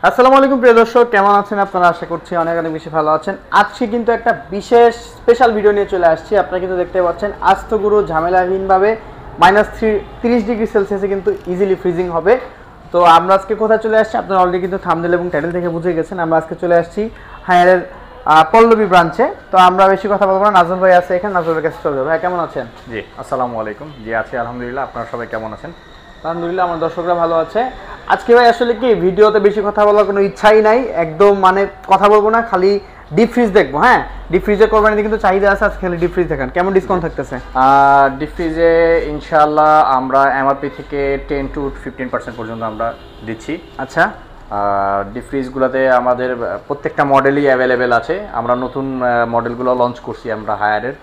আসসালামু আলাইকুম প্রিয় দর্শক, কেমন আছেন আপনারা? আশা করছি অনেক অনেক বেশি ভালো আছেন। আজকে কিন্তু একটা বিশেষ স্পেশাল ভিডিও নিয়ে চলে আসছি। আপনারা কিন্তু দেখতে পাচ্ছেন আস্ত গুঁড়ো ঝামেলাহীনভাবে -30°C কিন্তু ইজিলি ফ্রিজিং হবে। তো আমরা আজকে কোথায় চলে আসছি আপনারা অলরেডি কিন্তু থাম্বনেল এবং টাইটেল থেকে বুঝে গেছেন। আমরা আজকে চলে আসছি হায়ারের পল্লবী ব্রাঞ্চে। তো আমরা বেশি কথা বলবো না, নাজমুল ভাই আছে এখানে, নাজমুল ভাইয়ের কাছে চলে যাবো। ভাই কেমন আছেন? জি আসসালামু আলাইকুম। জি আছি আলহামদুলিল্লাহ। আপনারা সবাই কেমন আছেন? আলহামদুলিল্লাহ, আমার দর্শকরা ভালো আছে। আজকে ভাই আসলে কি ভিডিওতে বেশি কথা বলার কোনো ইচ্ছাই নাই, একদম মানে কথা বলবো না, খালি ডিপ ফ্রিজ দেখবো। হ্যাঁ, ডিপ ফ্রিজে করবেন কিন্তু চাহিদা আছে, আজকে খালি ডিপ ফ্রিজ দেখেন। কেমন ডিসকাউন্ট থাকতেছে ডিপ ফ্রিজে? ইনশাআল্লাহ আমরা এমআরপি থেকে 10 to 15% পর্যন্ত আমরা দিচ্ছি। আচ্ছা, ডিপ ফ্রিজগুলোতে আমাদের প্রত্যেকটা মডেলই অ্যাভেলেবেল আছে। আমরা নতুন মডেলগুলো লঞ্চ করছি আমরা হায়ারের।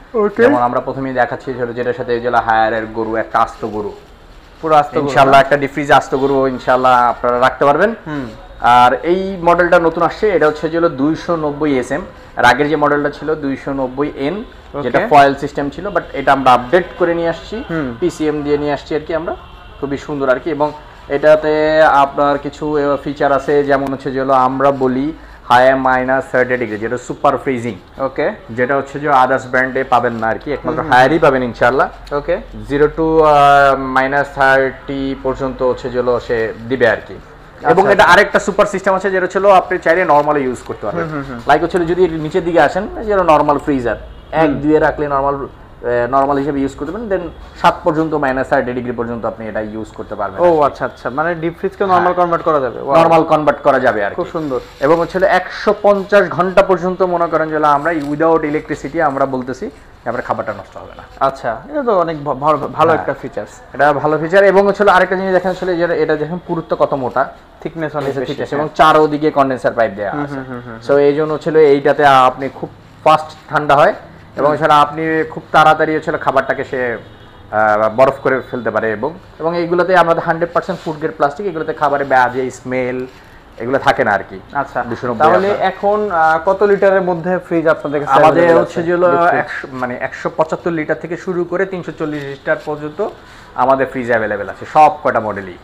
যেমন আমরা প্রথমেই দেখাচ্ছি যেটার সাথে যেটা হায়ারের গরু, একটা আস্ত গরু, পুরো আস্ত ইনশাআল্লাহ একটা ডিপ ফ্রিজ আস্ত গরু ইনশাআল্লাহ আপনারা রাখতে পারবেন। আর এই মডেলটা নতুন আসছে, এটা হচ্ছে 290 SM। আর আগের যে মডেলটা ছিল 290N, যেটা ফয়েল সিস্টেম ছিল, বাট এটা আমরা আপডেট করে নিয়ে আসছি, PCM দিয়ে নিয়ে আসছি আর কি আমরা। খুবই সুন্দর আর কি। এবং এটাতে আপনার কিছু ফিচার আছে, যেমন হচ্ছে আমরা বলি হায়ার -30°, যেটা সুপার ফ্রিজিং। ওকে, যেটা হচ্ছে আদার্স ব্র্যান্ডে পাবেন না আর কি, একমাত্র হায়ারই পাবেন ইনশাআল্লাহ। ওকে, 0 to -30 পর্যন্ত হচ্ছে সে দিবে আর কি। এবং এটা আরেকটা সুপার সিস্টেম আছে, যেটা ছিল আপনি চাইলে নরমালি ইউজ করতে পারবেন। লাইক হচ্ছে যদি নিচের দিকে আসেন, যেটা নরমাল ফ্রিজার 1-2 এ রাখলে নরমাল হিসেবে ইউজ করতে পারেন, দেন 7 পর্যন্ত -30° পর্যন্ত আপনি এটা ইউজ করতে পারবেন। ও আচ্ছা আচ্ছা, মানে ডিপ ফ্রিজকে নরমাল কনভার্ট করা যাবে। নরমাল কনভার্ট করা যাবে আর খুব সুন্দর। এবং হচ্ছে 150 ঘন্টা পর্যন্ত মনে করেন আমরা উইদাউট ইলেকট্রিসিটি আমরা বলতেছি আমরা খাবারটা নষ্ট হবে না। আচ্ছা, এটা তো অনেক ভালো একটা ফিচারস। এটা ভালো ফিচার। এবং হচ্ছে আরেকটা জিনিস দেখেন, এটা দেখেন পুরুত্ব কত মোটা, থিকনেস অনেক বেশি, এবং চারোদিকে কন্ডেন্সার পাইপ দেওয়া আছে। সো এই জন্য এইটাতে আপনি খুব ফাস্ট ঠান্ডা হয়, এবং এছাড়া আপনি খুব তাড়াতাড়ি খাবারটাকে সে বরফ করে ফেলতে পারে। এবং এইগুলোতে আমাদের 100% ফুড গ্রেড প্লাস্টিক, এগুলোতে খাবারে বাজে স্মেল এগুলো থাকে না আর কি। আচ্ছা, তাহলে এখন কত লিটারের মধ্যে ফ্রিজ আপনাদের কাছে? আমাদের হচ্ছে 175 লিটার থেকে শুরু করে 340 লিটার পর্যন্ত আমাদের ফ্রিজ অ্যাভেলেবেল আছে, সব কটা মডেলই।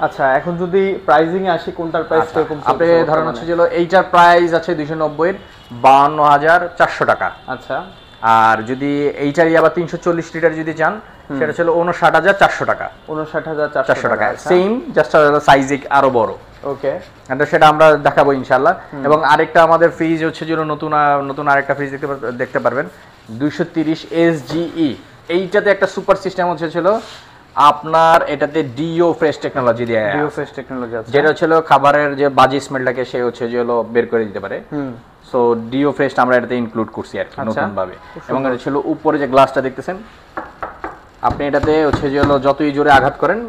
আচ্ছা, এখন যদি প্রাইজিং এ আসি, কোনটার প্রাইস কিরকম? আপনি ধরেন হচ্ছে এইটার প্রাইস আছে 290 এর 52,400 টাকা। আচ্ছা, আর যদি এইটারই আবার 340 লিটার যদি চান, সেটা ছিল 59,400 টাকা। 59,400 টাকা, সেম, জাস্ট সাইজ আরো বড়। ওকে, সেটা আমরা দেখাবো ইনশাআল্লাহ। এবং আরেকটা আমাদের ফ্রিজ হচ্ছে নতুন আরেকটা ফ্রিজ দেখতে পারবেন 230 SGE। এইটাতে একটা সুপার সিস্টেম হচ্ছে আপনার, এটাতে ডিও ফ্রেশ টেকনোলজি দিয়ে, যেটা ছিল খাবারের যে বাজে স্মেলটাকে সে হচ্ছে বের করে দিতে পারে। সো ডিও ফ্রেশ আমরা এটাতে ইনক্লুড করছি আর কি নতুন ভাবে। এবং এটা ছিল উপরে যে গ্লাসটা দেখতেছেন, আপনি এটাতে হচ্ছে যতই জোরে আঘাত করেন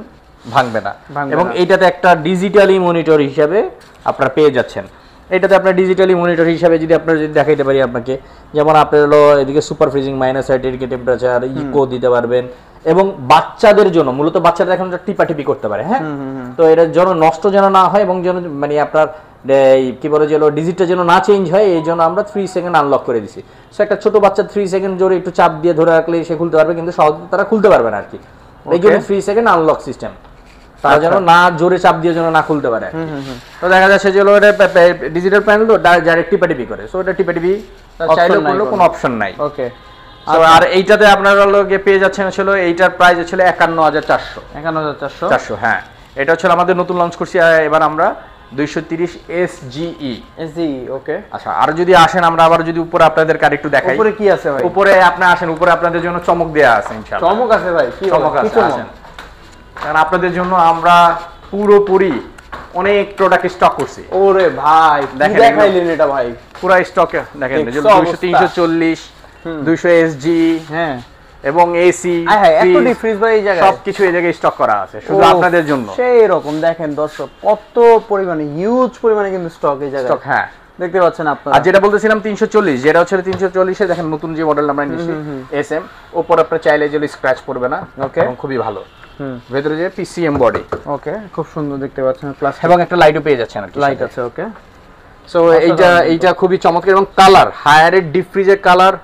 ভাঙবে না। এবং এইটাতে একটা ডিজিটালি মনিটর হিসাবে আপনারা পেয়ে যাচ্ছেন। এটাতে আপনার ডিজিটালি মনিটর হিসাবে যদি দেখাইতে পারি আপনাকে, যেমন আপনার এদিকে সুপার ফ্রিজিং -30° টেম্পারেচার ইকো দিতে পারবেন। এবং বাচ্চাদের জন্য, মূলত বাচ্চারা এখন টিপাটিপি করতে পারে, হ্যাঁ, তো এটার জন্য নষ্ট যেন না হয়, এবং যেন আপনার কি বলে ডিজিটটা যেন না চেঞ্জ হয়, এই জন্য আমরা 3 সেকেন্ড আনলক করে দিছি। সো একটা ছোট বাচ্চা 3 সেকেন্ড জোরে একটু চাপ দিয়ে ধরে রাখলে সে খুলতে পারবে, কিন্তু সহজে তারা খুলতে পারবে না আর কি। এই জন্য 3 সেকেন্ড আনলক সিস্টেম, তারা যেন না জোরে চাপ দিয়ে যেন না খুলতে পারে। তো দেখা যাচ্ছে ডিজিটাল প্যানেল তো ডাইরেক্ট টিপাটিপি করে, সো এটা টিপাটিপি চাইলেও করলেও কোনো অপশন নাই। ওকে, আর এইটাতে আপনারা পেয়ে যাচ্ছেন এইটার প্রাইস ছিল 51,400। 51,400, হ্যাঁ। এটা হচ্ছে আমাদের নতুন লঞ্চ করছি এবার আমরা 230 SGE। ওকে, আচ্ছা, আর যদি আসেন আমরা আবার যদি উপরে আপনাদের কার একটু দেখাই, উপরে কি আছে ভাই? উপরে আপনি আসেন, উপরে আপনাদের জন্য চমক দেয়া আছে ইনশাআল্লাহ। চমক আছে ভাই? কি চমক আছে? আসেন, কারণ আপনাদের জন্য আমরা পুরোপুরি অনেক প্রোডাক্ট স্টক করছি। ওরে ভাই, দেখাইলেন এটা ভাই, পুরো স্টক দেখেন, 200, 340, 200 SGE, হ্যাঁ, এবং এসি, এত ডিপ ফ্রিজ ভাই এই জায়গায় সবকিছু এই জায়গায় স্টক করা আছে শুধু আপনাদের জন্য। সেই রকম দেখেন দর্শক, কত পরিমাণে, হিউজ পরিমাণে কিন্তু স্টক এই জায়গায়। স্টক, হ্যাঁ, দেখতে পাচ্ছেন আপনারা। আর যেটা বলতেছিলাম 340, যেটা হচ্ছে 340 এ দেখেন নতুন যে মডেল আমরা নিয়েছি SM, উপর আপনি চাইলে স্ক্র্যাচ পড়বে না। ওকে, খুবই ভালো। ভেতরে যে PCM বডি, ওকে, খুব সুন্দর দেখতে পাচ্ছেন, প্লাস এবং একটা লাইটও পেয়ে যাচ্ছেন আর কি, লাইট আছে। ওকে, সো এইটা খুবই চমৎকার। এবং কালার, হায়ারের ডিপ ফ্রিজের কালার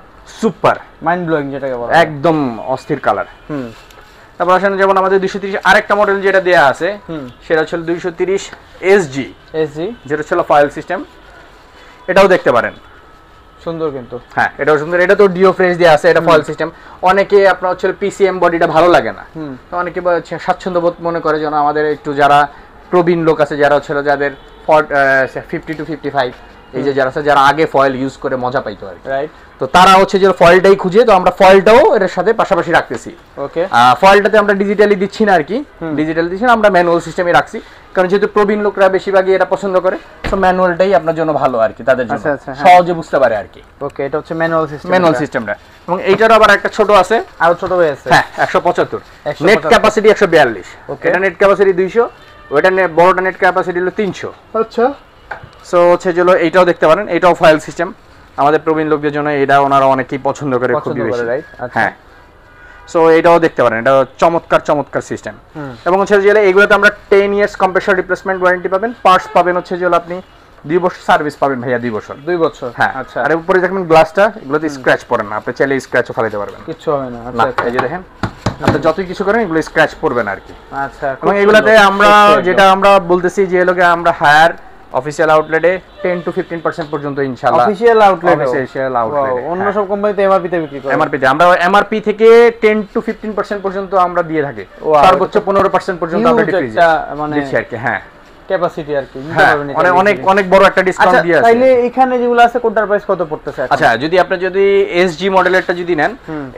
সুপার মাইন্ড ব্লোয়িং, যেটাকে বলা একদম অস্থির কালার। তারপর আসেন যেমন আমাদের 230 আরেকটা মডেল যেটা দেয়া আছে সেটা হচ্ছে 230 এসজি, যেটা ছিল ফয়েল সিস্টেম, এটাও দেখতে পারেন। সুন্দর কিন্তু, হ্যাঁ এটাও সুন্দর। এটা তো ডিও ফ্রেশ দেয়া আছে, এটা ফয়েল সিস্টেম। অনেকে আপনার হচ্ছে পিসিএম বডিটা ভালো লাগে না, তো অনেকে স্বাচ্ছন্দ্য বোধ মনে করে যেন আমাদের একটু যারা প্রবীণ লোক আছে, যারা হচ্ছে যাদের 50 to 55 এই যে যারা আছে, যারা আগে ফয়েল ইউজ করে মজা পাইতো আর কি, রাইট। তো তারা হচ্ছে যে ফয়েলটাই খুঁজে, তো আমরা ফয়েলটাও এর সাথে পাশাপাশি রাখতেছি। ওকে, ফয়েলটাতে আমরা ডিজিটালি দিচ্ছি না আর কি, ডিজিটালি দিচ্ছি না, আমরা ম্যানুয়াল সিস্টেমে রাখছি, কারণ যেহেতু প্রবীণ লোকরা বেশিরভাগই এটা পছন্দ করে, তো ম্যানুয়ালটাই আপনার জন্য ভালো আর কি, তাদের জন্য সহজে বুঝতে পারে আর কি। ওকে, এটা হচ্ছে ম্যানুয়াল সিস্টেম, ম্যানুয়াল সিস্টেমটা। এবং এইটারও আবার একটা ছোট আছে, আরো ছোট হয়ে আছে, হ্যাঁ 175, নেট ক্যাপাসিটি 142, এটা নেট ক্যাপাসিটি 200, ওটা বড়টা নেট ক্যাপাসিটি হলো 300। আচ্ছা, সো হচ্ছে যে এইটাও দেখতে পারেন, এটাও ফয়েল সিস্টেম, আমাদের প্রবীণ লোকদের জন্য এটা ওনারা অনেকেই পছন্দ করে খুবই বেশি, রাইট। হ্যাঁ। সো এটাও দেখতে পারেন, এটা চমৎকার সিস্টেম। এবং হচ্ছে যে এগুলোতে আমরা 10 ইয়ার্স কম্প্রেসর রিপ্লেসমেন্ট ওয়ারেন্টি পাবেন, পার্টস পাবেন হচ্ছে যে আপনি 2 বছর সার্ভিস পাবেন ভাইয়া, 2 বছর। 2 বছর, হ্যাঁ। আচ্ছা। আর উপরে দেখবেন গ্লাসটা, এগুলোতে স্ক্র্যাচ পড়ে না, আপনি চাইলে স্ক্র্যাচও ফেলাতে পারবেন, কিছু হবে না। না এই যে দেখেন, আপনি যতই কিছু করেন এগুলো স্ক্র্যাচ পড়বে না আর কি। আচ্ছা, এবং এগুলাতে আমরা যেটা আমরা বলতেছি যে লোকে আমরা হায়ার অফিশিয়াল আউটলেটে 10 to 15% পর্যন্ত ইনশাআল্লাহ, অফিশিয়াল আউটলেটে, অফিশিয়াল আউটলেটে। অন্য সব কোম্পানিতে এমআরপি তে বিক্রি করে, এমআরপি তে আমরা এমআরপি থেকে 10 to 15% পর্যন্ত আমরা দিয়ে থাকি, সর্বোচ্চ 15% পর্যন্ত আমরা ডিক্রিজ মানে দিচ্ছি আর কি। হ্যাঁ, ক্যাপাসিটি আর কি, অনেক বড় একটা ডিসকাউন্ট দিয়ে আছে। তাইলে এখানে যেগুলো আছে কোনটার প্রাইস কত পড়তেছে? আচ্ছা, যদি আপনি এসজি মডেলেরটা যদি নেন,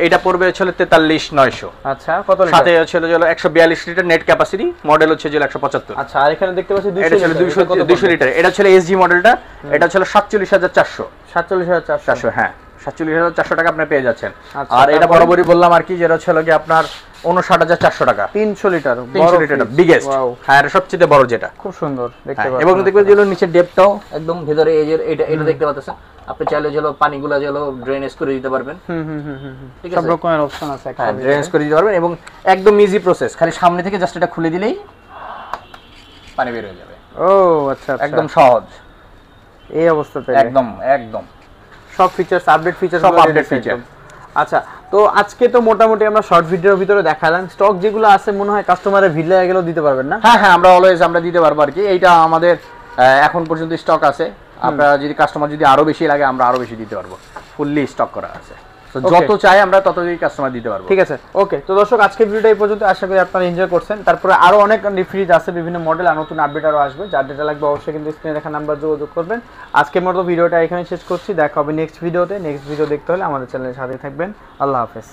এটা পড়বে হচ্ছে 43900। আচ্ছা, কত লিটার? সাথে হচ্ছে 142 লিটার নেট ক্যাপাসিটি, মডেল হচ্ছে 175। আচ্ছা, আর এখানে দেখতে পাচ্ছি 200 লিটার, এটা হচ্ছে এসজি মডেলটা, এটা হচ্ছে 47400। 47400, হ্যাঁ 47400 টাকা আপনি পেয়ে যাচ্ছেন। আর এটা বরাবরই বললাম আর কি, যেটা হচ্ছে আপনার 59400 টাকা, 300 লিটার, 300 লিটার বিগেস্ট, হ্যাঁ সবচেয়ে বড় যেটা, খুব সুন্দর দেখতে পাচ্ছেন। এবং দেখবেন যে নিচের ডেপটাও একদম ভেতরে, এই যে এটা দেখতে পাচ্ছেন, আপনি চাইলে পানিগুলো ড্রেনেজ করে দিতে পারবেন, ঠিক আছে, সব রকমের অপশন আছে, হ্যাঁ ড্রেনেজ করে দিতে পারবেন, এবং একদম ইজি প্রসেস, খালি সামনে থেকে জাস্ট এটা খুলে দিলেই পানি বের হয়ে যাবে। ও আচ্ছা, একদম সহজ এই অবস্থাতে, একদম সব ফিচারস, আপডেট ফিচারস, সব আপডেট ফিচার। আচ্ছা, তো আজকে তো মোটামুটি আমরা শর্ট ভিডিওর ভিতরে দেখালাম, স্টক যেগুলো আছে মনে হয় কাস্টমারের ভিড় লেগে গেলেও দিতে পারবেন না? হ্যাঁ, আমরা অলওয়েজ আমরা দিতে পারবো আর কি, এইটা আমাদের এখন পর্যন্ত স্টক আছে, আপনারা যদি কাস্টমার যদি আরো বেশি লাগে আমরা আরো বেশি দিতে পারবো, ফুললি স্টক করা আছে, তো যত চাই আমরা ততই কাস্টমার দিতে পারবো। ঠিক আছে, ওকে। তো দর্শক, আজকের ভিডিওটা এই পর্যন্ত, আশা করি আপনারা এনজয় করছেন। তারপরে আরো অনেক ফ্রিজ আছে, বিভিন্ন মডেল আর নতুন আপডেট আরো আসবে, যার যেটা লাগবে অবশ্যই কিন্তু স্ক্রিনে দেখা নাম্বার যোগাযোগ করবেন। আজকের মতো ভিডিওটা এখানে শেষ করছি, দেখা হবে নেক্সট ভিডিওতে। নেক্সট ভিডিও দেখতে হলে আমাদের চ্যানেলের সাথে থাকবেন। আল্লাহ হাফেজ।